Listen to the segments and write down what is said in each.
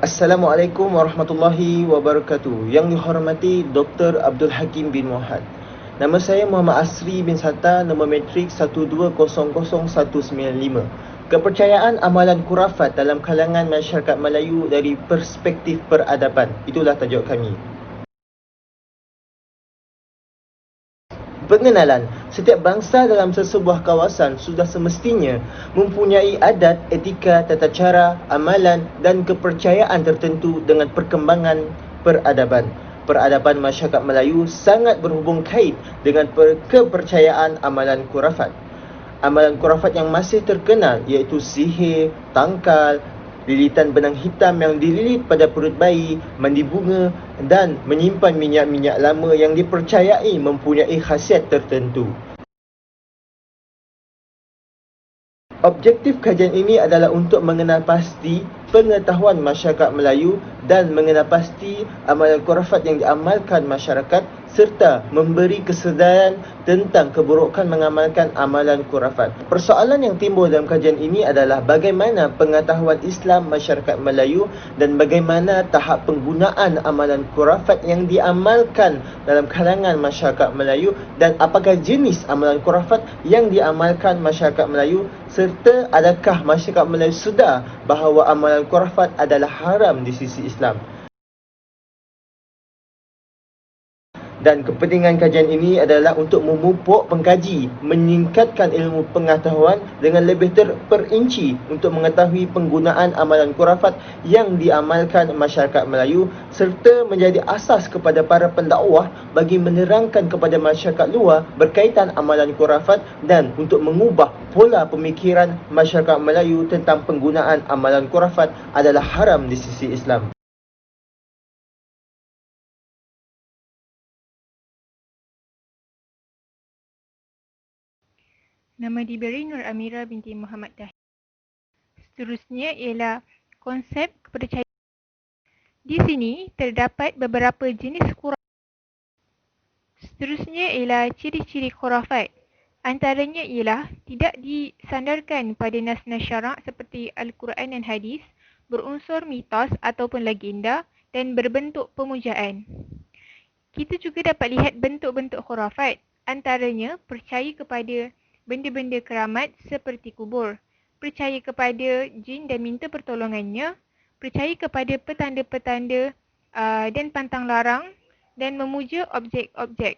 Assalamualaikum warahmatullahi wabarakatuh. Yang dihormati Dr. Abdul Hakim bin Muhammad. Nama saya Muhammad Asri bin Satta, nombor matrik 12000195. Kepercayaan amalan khurafat dalam kalangan masyarakat Melayu dari perspektif peradaban. Itulah tajuk kami. Pengenalan. Setiap bangsa dalam sesebuah kawasan sudah semestinya mempunyai adat, etika, tata cara, amalan dan kepercayaan tertentu dengan perkembangan peradaban. Peradaban masyarakat Melayu sangat berhubung kait dengan kepercayaan amalan khurafat. Amalan khurafat yang masih terkenal iaitu sihir, tangkal, lilitan benang hitam yang dililit pada perut bayi, mandi bunga dan menyimpan minyak-minyak lama yang dipercayai mempunyai khasiat tertentu. Objektif kajian ini adalah untuk mengenal pasti pengetahuan masyarakat Melayu dan mengenal pasti amalan khurafat yang diamalkan masyarakat serta memberi kesedaran tentang keburukan mengamalkan amalan khurafat. Persoalan yang timbul dalam kajian ini adalah bagaimana pengetahuan Islam masyarakat Melayu dan bagaimana tahap penggunaan amalan khurafat yang diamalkan dalam kalangan masyarakat Melayu dan apakah jenis amalan khurafat yang diamalkan masyarakat Melayu serta adakah masyarakat Melayu sedar bahawa amalan khurafat adalah haram di sisi Islam. Dan kepentingan kajian ini adalah untuk memupuk pengkaji, meningkatkan ilmu pengetahuan dengan lebih terperinci untuk mengetahui penggunaan amalan khurafat yang diamalkan masyarakat Melayu serta menjadi asas kepada para pendakwah bagi menerangkan kepada masyarakat luar berkaitan amalan khurafat dan untuk mengubah pola pemikiran masyarakat Melayu tentang penggunaan amalan khurafat adalah haram di sisi Islam. Nama diberi Nur Amira binti Muhammad Dahir. Seterusnya ialah konsep kepercayaan. Di sini terdapat beberapa jenis khurafat. Seterusnya ialah ciri-ciri khurafat. Antaranya ialah tidak disandarkan pada nas-nas syarak seperti Al-Quran dan Hadis, berunsur mitos ataupun legenda dan berbentuk pemujaan. Kita juga dapat lihat bentuk-bentuk khurafat. Antaranya percaya kepada benda-benda keramat seperti kubur, percaya kepada jin dan minta pertolongannya, percaya kepada petanda-petanda dan pantang larang dan memuja objek-objek.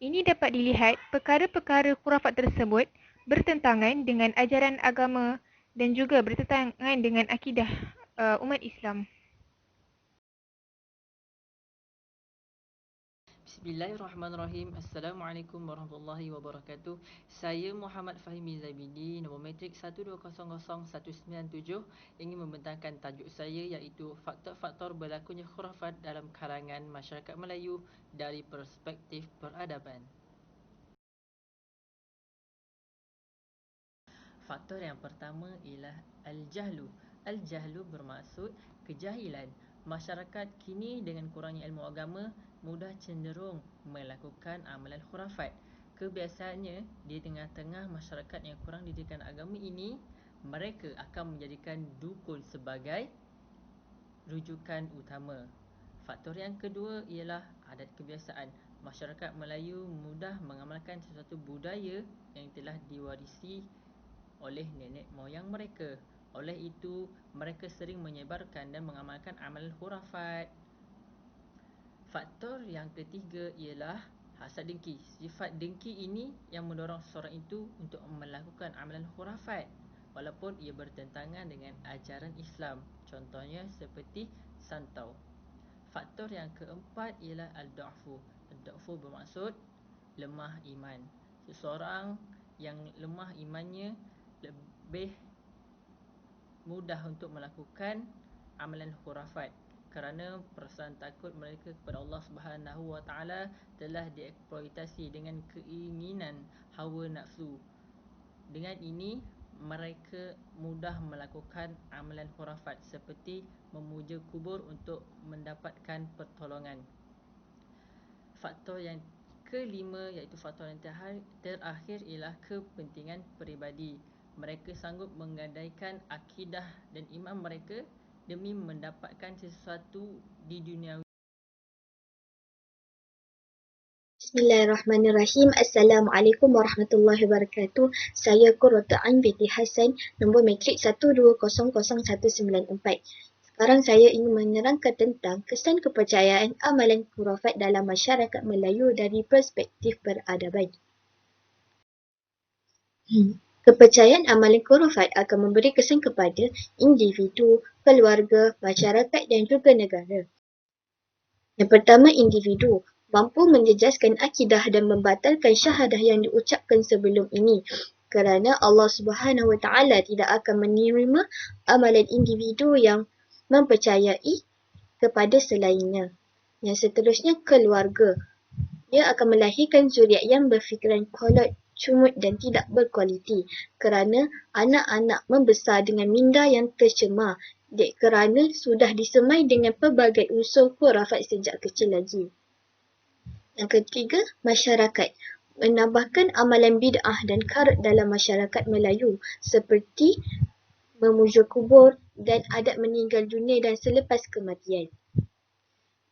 Ini dapat dilihat perkara-perkara khurafat tersebut bertentangan dengan ajaran agama dan juga bertentangan dengan akidah umat Islam. Bismillahirrahmanirrahim. Assalamualaikum warahmatullahi wabarakatuh. Saya Muhammad Fahimi Zaibidi, nombor matrik 120197, ingin membentangkan tajuk saya iaitu faktor-faktor berlakunya khurafat dalam kalangan masyarakat Melayu dari perspektif peradaban. Faktor yang pertama ialah al-jahlu. Al-jahlu bermaksud kejahilan. Masyarakat kini dengan kurangnya ilmu agama mudah cenderung melakukan amalan khurafat. Kebiasaannya di tengah-tengah masyarakat yang kurang didikan agama ini, mereka akan menjadikan dukun sebagai rujukan utama. Faktor yang kedua ialah adat kebiasaan. Masyarakat Melayu mudah mengamalkan sesuatu budaya yang telah diwarisi oleh nenek moyang mereka. Oleh itu, mereka sering menyebarkan dan mengamalkan amalan khurafat. Faktor yang ketiga ialah hasad dengki. Sifat dengki ini yang mendorong seseorang itu untuk melakukan amalan khurafat walaupun ia bertentangan dengan ajaran Islam. Contohnya seperti santau. Faktor yang keempat ialah al-du'fu. Al-du'fu bermaksud lemah iman. Seseorang yang lemah imannya lebih mudah untuk melakukan amalan khurafat kerana perasaan takut mereka kepada Allah Subhanahu Wa Taala telah dieksploitasi dengan keinginan hawa nafsu. Dengan ini mereka mudah melakukan amalan khurafat seperti memuja kubur untuk mendapatkan pertolongan. Faktor yang kelima iaitu faktor yang terakhir ialah kepentingan peribadi. Mereka sanggup menggadaikan akidah dan iman mereka demi mendapatkan sesuatu di dunia. Bismillahirrahmanirrahim. Assalamualaikum warahmatullahi wabarakatuh. Saya Qurratu Ain binti Hassan, nombor matrik 1200194. Sekarang saya ingin menerangkan tentang kesan kepercayaan amalan khurafat dalam masyarakat Melayu dari perspektif peradaban. Kepercayaan amalan khurafat akan memberi kesan kepada individu, keluarga, masyarakat dan juga negara. Yang pertama, individu mampu menjejaskan akidah dan membatalkan syahadah yang diucapkan sebelum ini, kerana Allah Subhanahu Wa Taala tidak akan menerima amalan individu yang mempercayai kepada selainnya. Yang seterusnya, keluarga. Ia akan melahirkan zuriat yang berfikiran kolot, cumut dan tidak berkualiti, kerana anak-anak membesar dengan minda yang tercemar kerana sudah disemai dengan pelbagai unsur khurafat sejak kecil lagi. Yang ketiga, masyarakat. Menambahkan amalan bid'ah dan karat dalam masyarakat Melayu seperti memuja kubur dan adat meninggal dunia dan selepas kematian.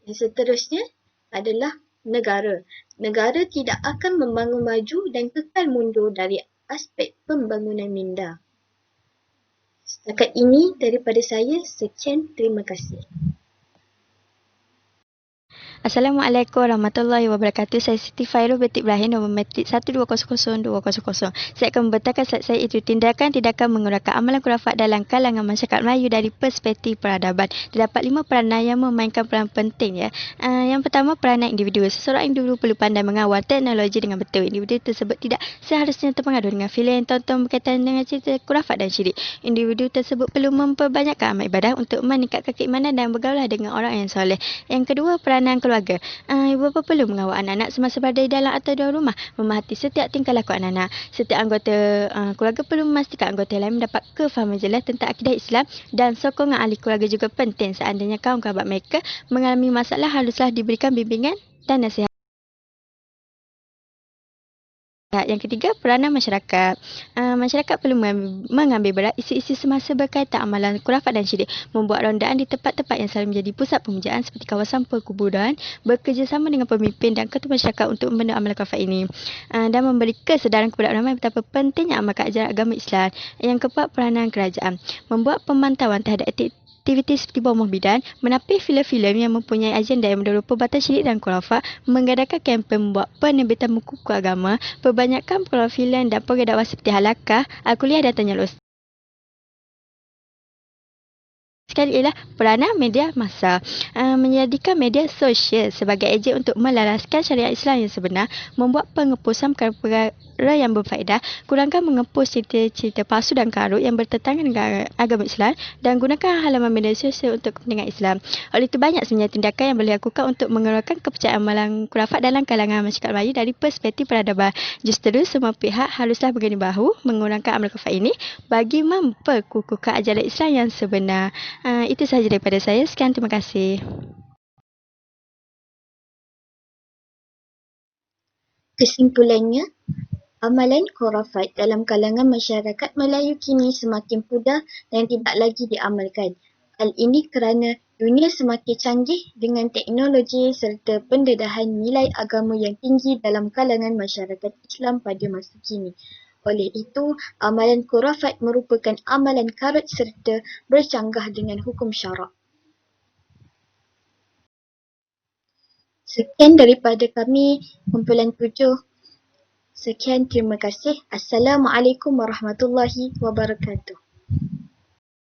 Yang seterusnya adalah negara. Negara tidak akan membangun maju dan kekal mundur dari aspek pembangunan minda. Setakat ini daripada saya. Sekian, terima kasih. Assalamualaikum warahmatullahi wabarakatuh. Saya Siti Fairul binti Ibrahim, nombor matrik 1200200. Saya akan membentangkan slide saya, itu tindakan-tindakan mengurangkan amalan khurafat dalam kalangan masyarakat Melayu dari perspektif peradaban. Terdapat 5 peranan yang memainkan peran penting. Yang pertama, peranan individu. Seseorang individu perlu pandai mengawal teknologi dengan betul. Individu tersebut tidak seharusnya terpengaruh dengan filem tonton berkaitan dengan cerita khurafat dan syirik. Individu tersebut perlu memperbanyakkan amal ibadah untuk meningkatkan keimanan dan bergaulah dengan orang yang soleh. Yang kedua, peranan keluarga. Ibu bapa perlu mengawal anak-anak semasa berada di dalam atau di luar rumah, memahati setiap tingkah laku anak-anak. Setiap anggota keluarga perlu memastikan anggota lain mendapat kefahaman jelas tentang akidah Islam, dan sokongan ahli keluarga juga penting. Seandainya kaum kerabat mereka mengalami masalah, haruslah diberikan bimbingan dan nasihat. Yang ketiga, peranan masyarakat. Masyarakat perlu mengambil berat isu-isu semasa berkaitan amalan khurafat dan syirik, membuat rondaan di tempat-tempat yang selalu menjadi pusat pemujaan seperti kawasan perkuburan, bekerjasama dengan pemimpin dan ketua masyarakat untuk membina amalan khurafat ini, dan memberi kesedaran kepada ramai betapa pentingnya amalkan ajaran agama Islam. Yang keempat, peranan kerajaan. Membuat pemantauan terhadap aktiviti seperti bom bidan, menapis filem-filem yang mempunyai agenda yang mendorong perubatan syirik dan khurafat, mengadakan kempen membuat penerbitan buku agama, perbanyakkan program filem dan program dakwah seperti halakah, kuliah dan tanya lulus. Sekali ialah peranan media massa. Menjadikan media sosial sebagai ejen untuk melaraskan syariat Islam yang sebenar, membuat pengepusan perkara yang berfaedah, kurangkan mengepus cerita-cerita palsu dan karut yang bertentangan dengan agama Islam, dan gunakan halaman media sosial untuk kepentingan Islam. Oleh itu, banyak sebenarnya tindakan yang boleh dilakukan untuk mengeluarkan kepercayaan amalan khurafat dalam kalangan masyarakat Melayu dari perspektif peradaban. Justru semua pihak haruslah berganding bahu mengurangkan amalan khurafat ini bagi memperkukuhkan ajaran Islam yang sebenar. Itu sahaja daripada saya. Sekian, terima kasih. Kesimpulannya, amalan khurafat dalam kalangan masyarakat Melayu kini semakin pudar dan tidak lagi diamalkan. Hal ini kerana dunia semakin canggih dengan teknologi serta pendedahan nilai agama yang tinggi dalam kalangan masyarakat Islam pada masa kini. Oleh itu, amalan khurafat merupakan amalan karut serta bercanggah dengan hukum syarak. Sekian daripada kami, kumpulan 7. Sekian, terima kasih. Assalamualaikum warahmatullahi wabarakatuh.